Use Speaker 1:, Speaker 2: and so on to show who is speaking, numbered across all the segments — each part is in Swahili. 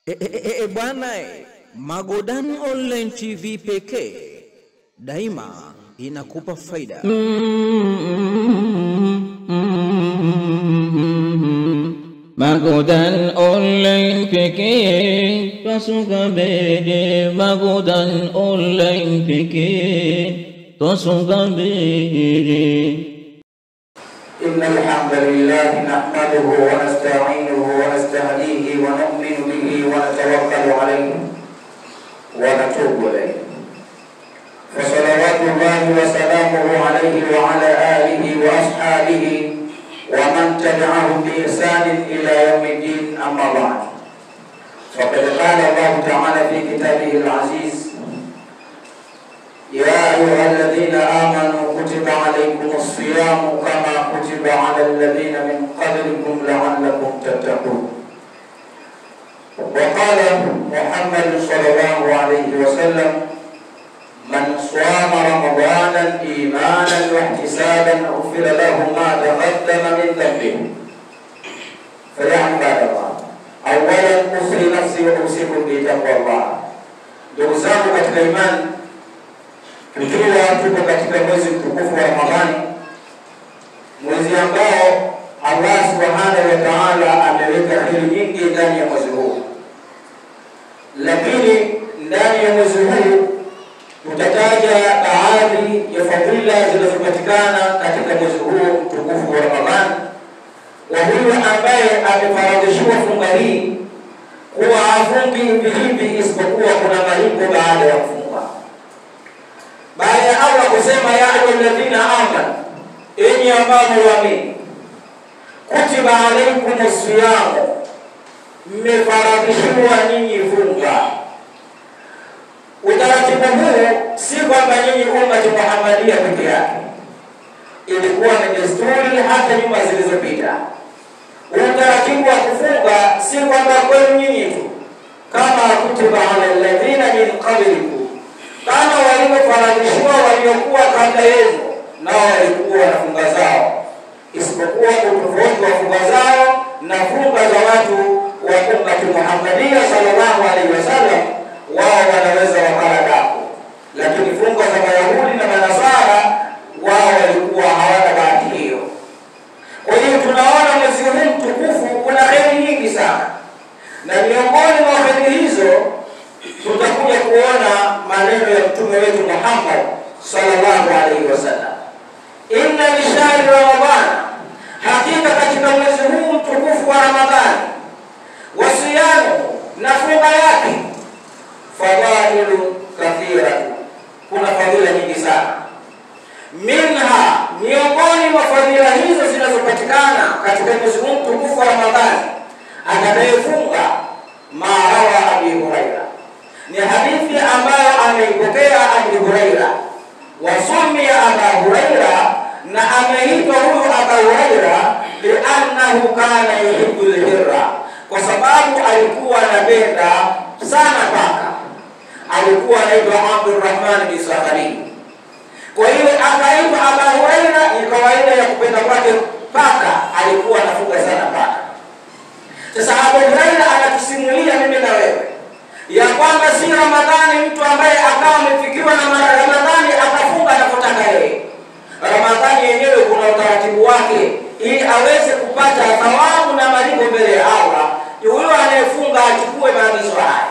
Speaker 1: Bwana, Magodan Online TV pekee daima inakupa faida.
Speaker 2: Magodan Online pekee twasuka mbele, Magodan Online pekee twasuka mbele.
Speaker 3: إن الحمد لله نحمده ونستعينه ونستهديه ونؤمن به ونتوكل عليه ونتوب إليه، فصلوات الله وسلامه عليه وعلى آله وأصحابه ومن تبعهم بإحسان إلى يوم الدين. أما بعد، فقد قال الله تعالى في كتابه العزيز: يا أيها الذين آمنوا كتب عليكم الصيام كما كتب على الذين من قبلكم لعلكم تتقون. وقال محمد صلى الله عليه وسلم: من صام رمضانا إيمانا واحتسابا غفر له ما تقدم من ذنبه. فيا عباد الله، أولا أوصي نفسي وأوصيكم بتقوى الله. ndugu zangu katika imani, tukiwa tuko katika mwezi mtukufu wa Ramadhani, mwezi ambao Allah Subhanahu wa Ta'ala ameweka kheri nyingi ndani ya mwezi huu, lakini ndani ya mwezi huu tutataja baadhi ya fadhila zinazopatikana katika mwezi huu mtukufu wa Ramadhani, wa huyo ambaye amefaradhishiwa funga hii kuwa hafungi hivi isipokuwa kuna malipo baada ya kufunga. Baada ya Allah kusema ya ayyuhalladhina amanu, enyi ambao mwaamini, kutiba alaykumus siyam, mmefaradhishiwa ninyi funga. Utaratibu huu si kwamba nyinyi ummati Muhammadia peke yake, ilikuwa ni desturi hata nyuma zilizopita. Utaratibu wa kufunga si kwamba kwenu nyinyi tu, kama kutiba ala alladhina min qablikum, kama walivyofaradhishiwa waliokuwa kabla yenu, nao walikuwa na funga zao, isipokuwa utofauti wa funga zao na funga za watu wa ummati Muhammadia sallallahu alaihi wasallam, wao wanaweza wakala daku, lakini funga za Mayahudi na Manasara wao walikuwa hawana bahati hiyo. Kwa hiyo tunaona mwezi huu mtukufu kuna kheri nyingi sana, na miongoni mwa kheri hizo tutakuja kuona maneno ya mtume wetu Muhammad sallallahu alaihi wasallam: inna li shahri Ramadhan, hakika katika mwezi huu mtukufu wa Ramadhani, wa siyamu, na funga yake, fadailu kathira, kuna fadhila nyingi sana. Minha, miongoni mwa fadhila hizo zinazopatikana katika mwezi huu mtukufu wa Ramadhani, atakayefunga marawa Abi Huraira, ni hadithi ambayo ameipokea Abi Huraira, wasumia Abu Huraira, na ameitwa huyu Abu Huraira li'annahu kana yuhibbul hirra, kwa sababu alikuwa anapenda sana paka. Alikuwa anaitwa Abdurrahman bin Sakhari. Kwa hiyo akaitwa Abu Huraira, ni kawaida ya kupenda kwake paka, alikuwa anafuga sana paka. Sasa Abu Huraira anatusimulia mimi na wewe ya kwamba si Ramadhani mtu ambaye akawa amefikiwa na Ramadhani akafunga anapotaka yeye. Ramadhani yenyewe kuna utaratibu wake ili aweze kupata thawabu na malipo mbele ya Allah. Huyo anayefunga achukue maagizo haya.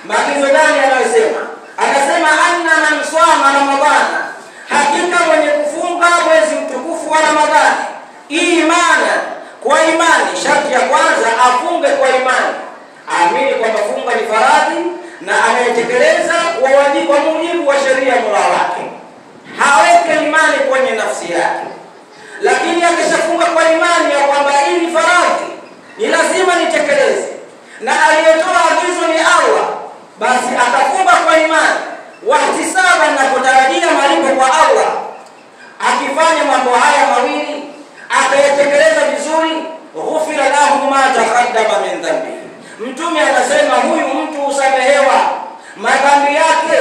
Speaker 3: Maagizo gani anayosema? Anasema anna man swama Ramadhana, hakika mwenye kufunga mwezi mtukufu wa Ramadhani, imani, kwa imani. Sharti ya kwanza afunge kwa imani, aamini kwamba funga ni faradhi na anayetekeleza kwa wajibu wa mujibu wa sheria ya Mola wake. Haweke imani kwenye nafsi yake, lakini akishafunga kwa imani ya kwamba hii ni faradhi, ni lazima nitekeleze, na aliyetoa agizo ni Allah, basi atafunga kwa imani, wahtisaba, na kutarajia malipo kwa Allah. Akifanya mambo haya mawili, akayatekeleza vizuri, ghufira lahu ma taqaddama min dhanbi. Mtume anasema huyu mtu usamehewa madhambi yake,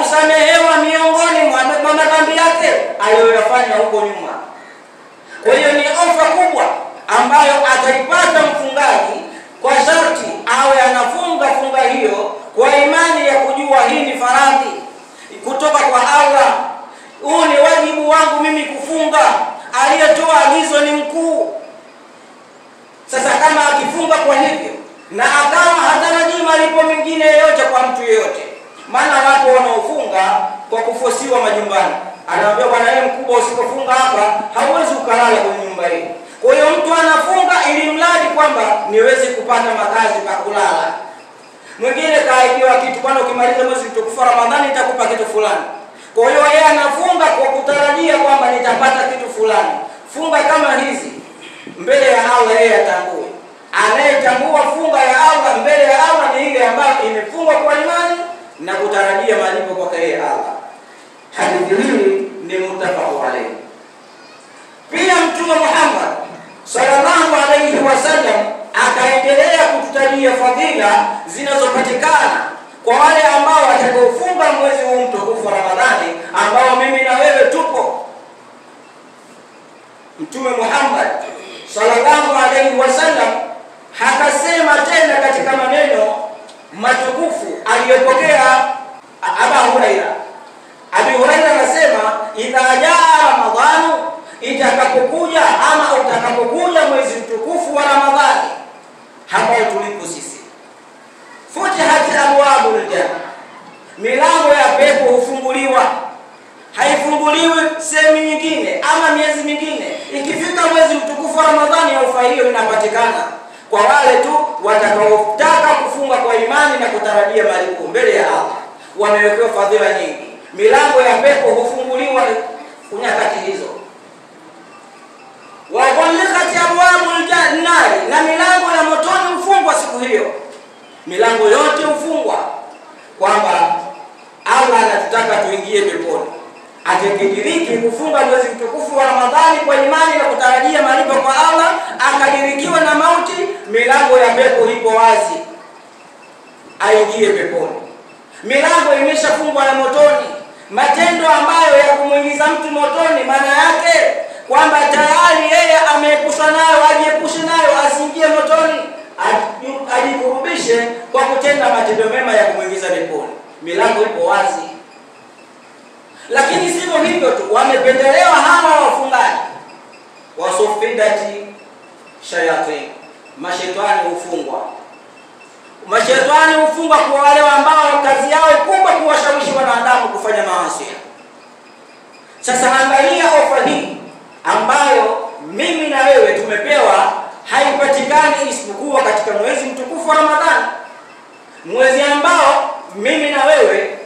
Speaker 3: usamehewa miongoni mwa madhambi yake aliyoyafanya huko nyuma. Kwa hiyo ni ofa kubwa ambayo ataipata mfungaji, kwa sharti awe anafunga na akawa hatarajii malipo mengine yoyote kwa mtu yeyote. Maana watu wanaofunga kwa kufosiwa majumbani, anaambia bwana, wewe mkubwa, usipofunga hapa hauwezi ukalala kwenye nyumba hii. Kwa hiyo mtu anafunga ili mradi kwamba niweze kupata makazi pa kulala. Mwingine kaibiwa kitu, bwana, ukimaliza mwezi mtukufu wa Ramadhani nitakupa kitu fulani. Kwa hiyo yeye anafunga kwa kutarajia kwamba nitapata kitu fulani. Funga kama hizi mbele ya Allah yeye atambue. Anayetambua funga ya Allah mbele ya Allah ni ile ambayo imefungwa kwa imani na kutarajia malipo kwa yeye Allah. Hadithi hii ni muttafaq alayhi. Pia Mtume Muhammad sallallahu alayhi wasallam akaendelea kututajia fadhila zinazopatikana kwa wale ambao watakaofunga mwezi huu mtukufu wa Ramadhani, ambao mimi na wewe tupo. Mtume Muhammad sallallahu alayhi wasallam hakasema tena katika maneno matukufu aliyopokea Abu Huraira. Abu Huraira anasema, idha jaa Ramadhanu, itakapokuja ama utakapokuja mwezi mtukufu wa Ramadhani, hapa tulipo sisi, futihat abwabul janna, milango ya pepo hufunguliwa. Haifunguliwi sehemu nyingine ama miezi mingine. Ikifika mwezi mtukufu wa Ramadhani, ofa hiyo inapatikana kwa wale tu watakaotaka kufunga kwa imani na kutarajia malipo mbele ya Allah. Wamewekewa fadhila nyingi. Milango ya pepo hufunguliwa nyakati hizo. Wa ghulqat abwabul jannati, na milango ya motoni hufungwa siku hiyo. Milango yote hufungwa, kwamba Allah anatutaka tuingie peponi. Akidiriki kufunga mwezi mtukufu wa Ramadhani kwa imani na kutarajia malipo kwa Allah, akadirikiwa na mauti, milango ya pepo ipo wazi, aingie peponi. Milango imeshafungwa na motoni. Matendo ambayo ya kumuingiza mtu motoni, maana yake kwamba tayari yeye ameepushwa nayo, ajiepushe nayo, asiingie motoni, ajikurubishe kwa kutenda matendo mema ya kumuingiza peponi. Milango ipo wazi. Lakini sivyo hivyo tu, wamependelewa hawa wafungaji. Wasufidati shayatin, mashetani hufungwa. Mashetani hufungwa kwa wale ambao kazi yao kubwa kuwashawishi wanadamu kufanya maasi. Sasa angalia ofa hii ambayo mimi na wewe tumepewa, haipatikani isipokuwa katika mwezi mtukufu wa Ramadhani. Mwezi ambao mimi na wewe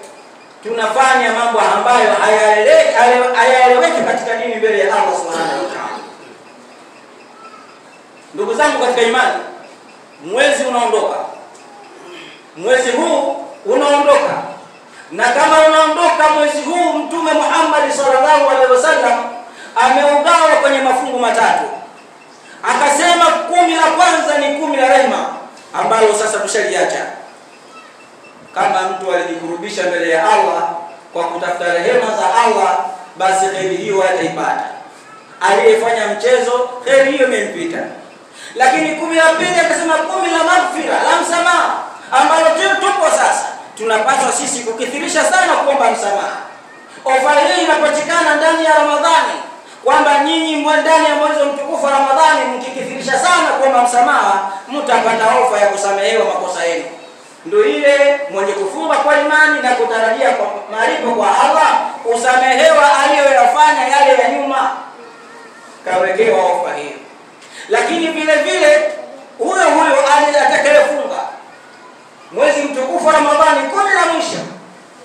Speaker 3: tunafanya mambo ambayo hayaeleweki katika dini mbele ya Allah Subhanahu wa Ta'ala. Ndugu zangu katika imani, mwezi unaondoka. Mwezi huu unaondoka. Na kama unaondoka mwezi huu, Mtume Muhammad sallallahu alaihi wasallam ameugawa kwenye mafungu matatu. Akasema 10 la kwanza ni 10 la rehema, ambalo sasa tushaliacha. Kama mtu alijikurubisha mbele ya Allah kwa kutafuta rehema za Allah, basi kheri hiyo ataipata. Aliyefanya mchezo, kheri hiyo imempita. Lakini 10 la pili akasema 10 la maghfira, la msamaha, ambalo tupo sasa. Tunapaswa sisi kukithirisha sana kuomba msamaha. Ofa hii inapatikana ndani ya Ramadhani, kwamba nyinyi ndani ya mwezi mtukufu wa Ramadhani mkikithirisha sana kuomba msamaha, mtapata ofa ya kusamehewa makosa yenu. Ndio ile mwenye kufunga kwa imani na kutarajia kwa malipo kwa Allah, usamehewa aliyoyafanya yale ya nyuma, kawekewa ofa hiyo. Lakini vile vile huyo atakayefunga mwezi mtukufu wa Ramadhani 10 la mwisho,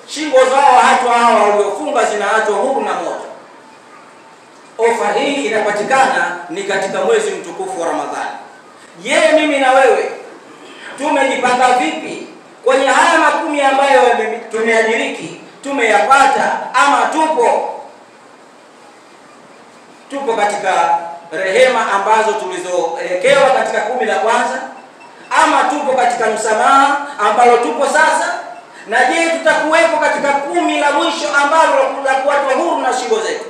Speaker 3: shingo zao hawa waliofunga zinaachwa huru na moto. Ofa hii inapatikana ni katika mwezi mtukufu wa Ramadhani. Je, mimi na wewe tumejipanga vipi kwenye haya 10 ambayo tumeadiriki, tumeyapata, ama tupo katika rehema ambazo tulizoelekewa katika 10 la kwanza, ama tupo katika msamaha ambalo tupo sasa? Na je, tutakuwepo katika 10 la mwisho ambalo la kuachwa huru na shingo zetu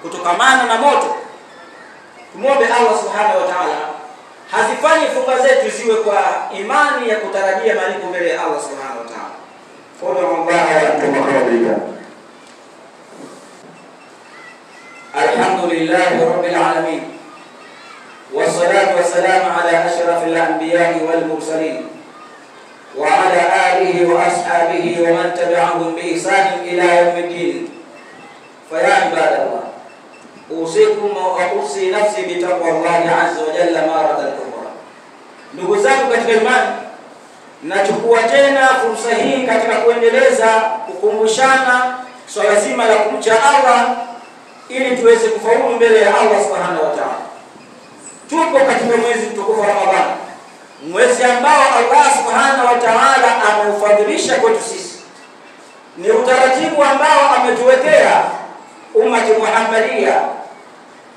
Speaker 3: kutokamana na moto? Tumwombe Allah Subhanahu wa Ta'ala hazifanye funga zetu ziwe kwa imani ya kutarajia malipo mbele ya Allah Subhanahu wa Ta'ala. Alhamdulillahi rabbil alamin, والصلاة والسلام على أشرف الأنبياء والمرسلين وعلى آله وأصحابه ومن تبعهم بإحسان إلى يوم الدين. فيا عباد الله، أوصيكم وأوصي نفسي بتقوى الله عز وجل مرة أخرى. Ndugu zangu katika imani, nachukua tena fursa hii katika kuendeleza kukumbushana swala zima la kumcha Allah ili tuweze kufaulu mbele ya Allah Subhanahu wa Ta'ala. Tupo katika mwezi mtukufu wa Ramadhani, mwezi ambao Allah Subhanahu wa Ta'ala ameufadhilisha kwetu sisi. Ni utaratibu ambao ametuwekea ummati Muhammadia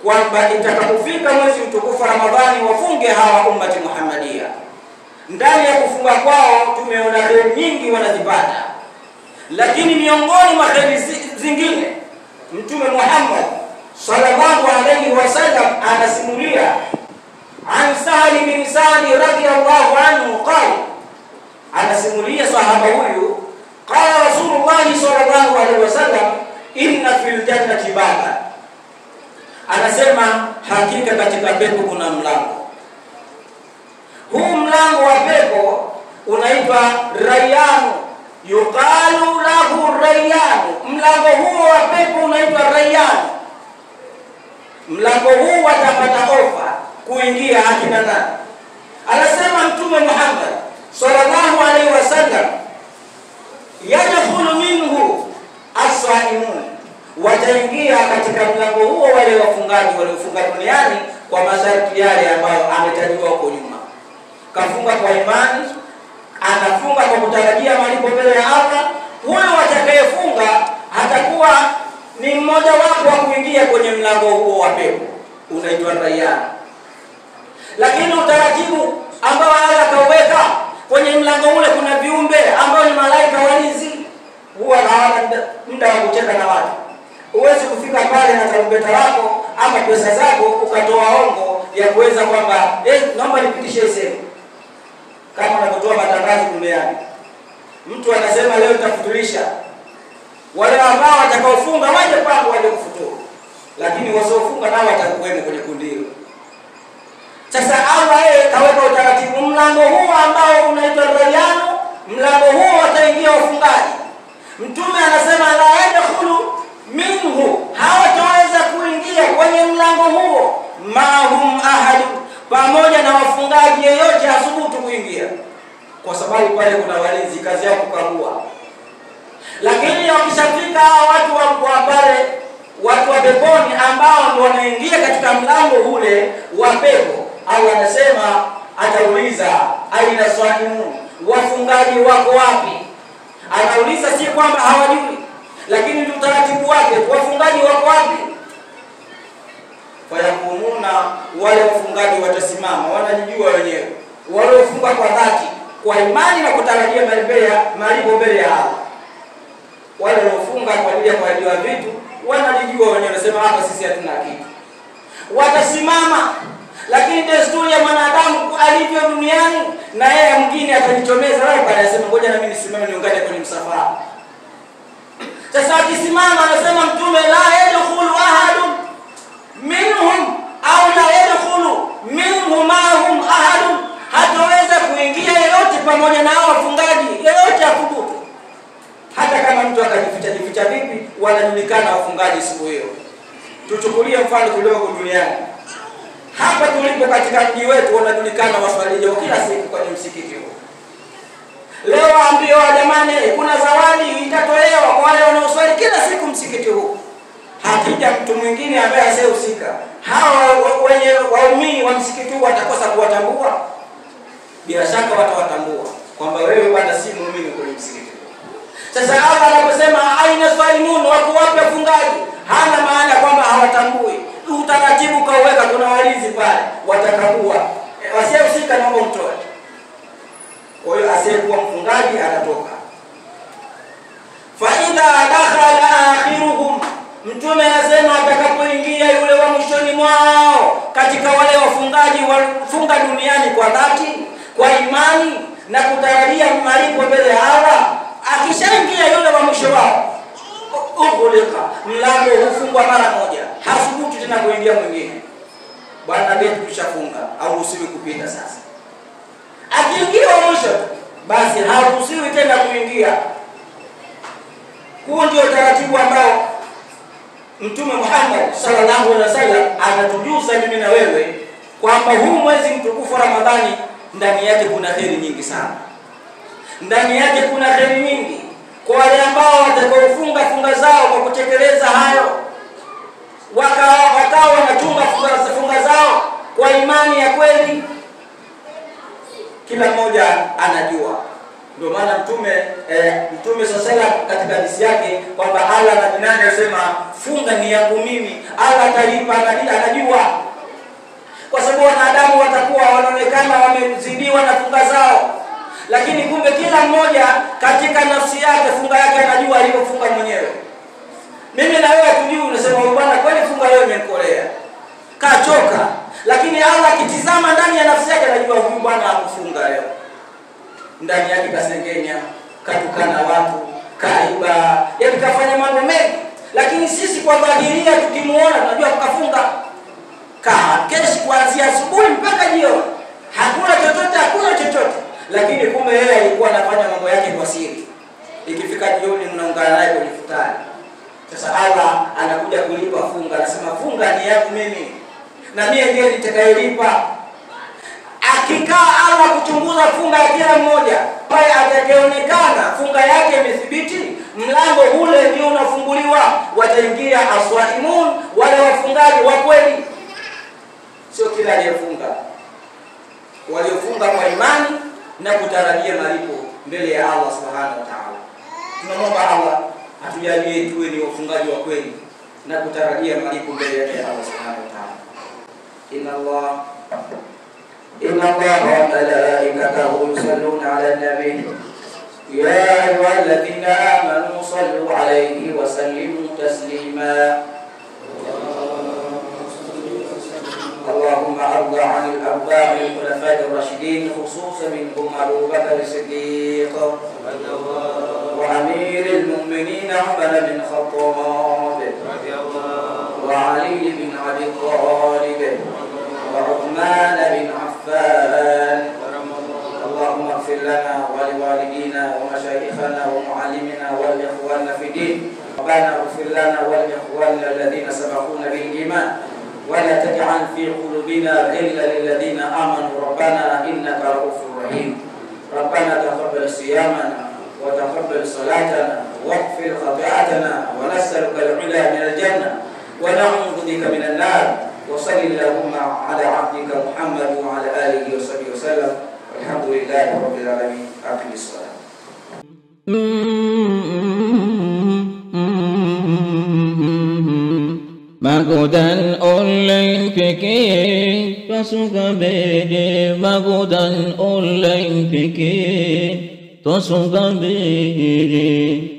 Speaker 3: kwamba itakapofika mwezi mtukufu wa Ramadhani wafunge hawa ummati Muhammadia. Ndani ya kufunga kwao tumeona kheri nyingi wanazipata, lakini miongoni mwa kheri zingine Mtume Muhammad sallallahu alayhi wasallam anasimulia an Sahal bin Sa'd radhiyallahu anhu qala, anasimulia sahaba huyu, qala Rasulullah sallallahu alayhi wasallam inna fil jannati baban, anasema hakika katika pepo kuna mlango. Huu mlango wa pepo unaitwa Rayyan, yuqalu lahu Rayyan. Mlango huo wa pepo unaitwa Rayyan. Mlango huu watapata ofa kuingia akina nani? Anasema Mtume Muhammad sallallahu alaihi wasallam, yadkhulu minhu as-saimun, wataingia katika mlango huo wale wafungaji waliofunga duniani kwa masharti yale ambayo ametajwa huko nyuma. Kafunga kwa imani, anafunga kwa kutarajia malipo mbele ya Allah. Huyo atakayefunga hatakuwa ni mmoja wapo wa kuingia kwenye mlango huo wa pepo unaitwa Rayyan. Lakini utaratibu ambao Allah kaweka kwenye mlango ule, kuna viumbe ambao ni malaika walinzi, huwa hawana muda wa kucheka na watu. Uwezi kufika pale na tarumbeta lako ama pesa zako ukatoa hongo ya kuweza kwamba naomba nipitishe sehemu, kama unapotoa matangazo duniani. Mtu anasema leo nitafutulisha, wale ambao watakaofunga waje pango waje kufutua, lakini wasiofunga nao watakuwemo kwenye kundi hilo. Sasa Allah kaweka utaratibu, mlango huu ambao unaitwa Rayyan, mlango huu wataingia wafungaji. Mtume anasema la yadkhulu minhu, hawataweza kuingia kwenye mlango huo mahum ahad, pamoja na wafungaji yeyote asubutu kuingia, kwa sababu pale kuna walinzi, kazi yao kukagua. Lakini wakishafika watu wa pale, watu wa peponi ambao ndio wanaingia katika mlango ule wa pepo, au anasema atauliza aina swaimun, wafungaji wako wapi? Anauliza si kwamba hawajui, lakini ndio utaratibu wake, wafungaji wako wapi? Fayakumuna, wale wafungaji watasimama, wanajijua wenyewe, wale wafunga kwa dhati, kwa imani na kutarajia malipo mbele ya Allah. Wale wanaofunga kwa ajili ya kuahidiwa vitu wanajijua wenyewe, wanasema hapa sisi hatuna kitu, watasimama. Lakini desturi ya mwanadamu alivyo duniani, na yeye mwingine atajichomeza hapo, anasema ngoja na mimi nisimame niungane kwenye msafara. Sasa akisimama anasema Mtume la yadkhulu ahadun minhum au la yadkhulu minhum mahum ahadun, hataweza kuingia yeyote pamoja na hao wafungaji, yeyote athubutu. Hata kama mtu akajificha vipi, wanajulikana wafungaji siku hiyo. Tuchukulie mfano kidogo duniani. Hapa tulipo katika mji wetu wanajulikana waswaliji kila siku kwenye msikiti huu. Leo ambiwa jamani kuna zawadi itatolewa kwa wale wanaoswali kila siku msikiti huu. Hakija mtu mwingine ambaye asiyehusika, hawa wenye waumini wa msikiti huu watakosa kuwatambua? Bila shaka watawatambua kwamba wewe bwana si muumini kwenye msikiti huu. Sasa Allah anaposema aina swaimun, wako wapi wafungaji, hana maana kwamba hawatambui. Utaratibu kauweka, kuna walinzi pale watakagua, wasiyehusika naomba mtoe. Kwa hiyo asiyekuwa mfungaji anatoka. Fa idha dakhala akhiruhum, Mtume anasema atakapoingia yule wa mwishoni mwao katika wale wafungaji wafunga duniani kwa dhati, kwa imani na kutarajia malipo mbele ya Allah, akishaingia yule wa mwisho wao, ughliqa, mlango hufungwa mara moja, hasubutu tena kuingia mwingine. bwana geti tushafunga, hauruhusiwi kupita sasa. Akiingia mwisho basi haruhusiwi tena kuingia. Huo ndio taratibu ambao Mtume Muhammad sallallahu alaihi wasallam anatujuza mimi na wewe kwamba huu mwezi mtukufu Ramadhani ndani yake kuna kheri nyingi sana. Ndani yake kuna kheri nyingi kwa wale ambao watakaofunga funga zao kwa kutekeleza hayo, wakawa wanachunga funga zao kwa imani ya kweli. Kila mmoja anajua. Ndio maana Mtume sallallahu katika hadithi yake kwamba Allah na binani anasema funga ni yangu mimi, Allah atalipa, anajua. Kwa sababu wanadamu watakuwa wanaonekana wamezidiwa na funga zao, lakini kumbe kila mmoja katika nafsi yake funga yake anajua aliyofunga mwenyewe. Mimi na wewe tujui, unasema bwana kweli funga leo imenikolea, kachoka, lakini Allah akitizama ndani ya nafsi yake anajua huyu bwana hakufunga leo. Ndani yake kasengenya, katukana watu, kaiba, yaani kafanya mambo mengi, lakini sisi kwa dhahiria tukimuona tunajua kukafunga. Keshi kuanzia asubuhi mpaka jioni, hakuna chochote, lakini kumbe yeye alikuwa anafanya mambo yake kwa siri. Ikifika jioni mnaungana naye kwenye futari. Sasa Allah anakuja kulipa funga, anasema funga ni yangu mimi na mimi ndiye nitakayelipa. Akikaa Allah kuchunguza funga ya kila mmoja, pale atakayeonekana funga yake imethibiti, mlango ule ndio unafunguliwa, wataingia aswaimun, wale wafungaji wa kweli. Sio kila aliyefunga, waliofunga kwa imani na kutarajia malipo mbele ya Allah subhanahu wa ta'ala. Tunamwomba Allah atujalie tuwe ni wafungaji wa kweli na kutarajia malipo mbele ya Allah subhanahu wa ta'ala. Inna Allah wa malaikatahu yusalluna 'alan nabiy ya ayyuhalladhina amanu sallu 'alayhi wa sallimu taslima. اللهم أرض عن الأرباع الخلفاء الراشدين خصوصا منهم أبو بكر الصديق وأمير المؤمنين عمر بن الخطاب وعلي بن أبي طالب وعثمان بن عفان. اللهم اغفر لنا ولوالدينا ومشايخنا ومعلمنا والإخوان في الدين. ربنا اغفر لنا ولإخواننا الذين سبقونا بالإيمان ولا تجعل في قلوبنا غلا للذين آمنوا ربنا إنك رؤوف رحيم. ربنا تقبل صيامنا وتقبل صلاتنا واغفر خطيئتنا ونسألك العلا من الجنة ونعوذ بك من النار. وصل اللهم على عبدك محمد وعلى آله وصحبه وسلم والحمد لله رب العالمين. أقم الصلاة.
Speaker 2: Magodan online fikir pasuka bede, magodan online fikir pasuka bede.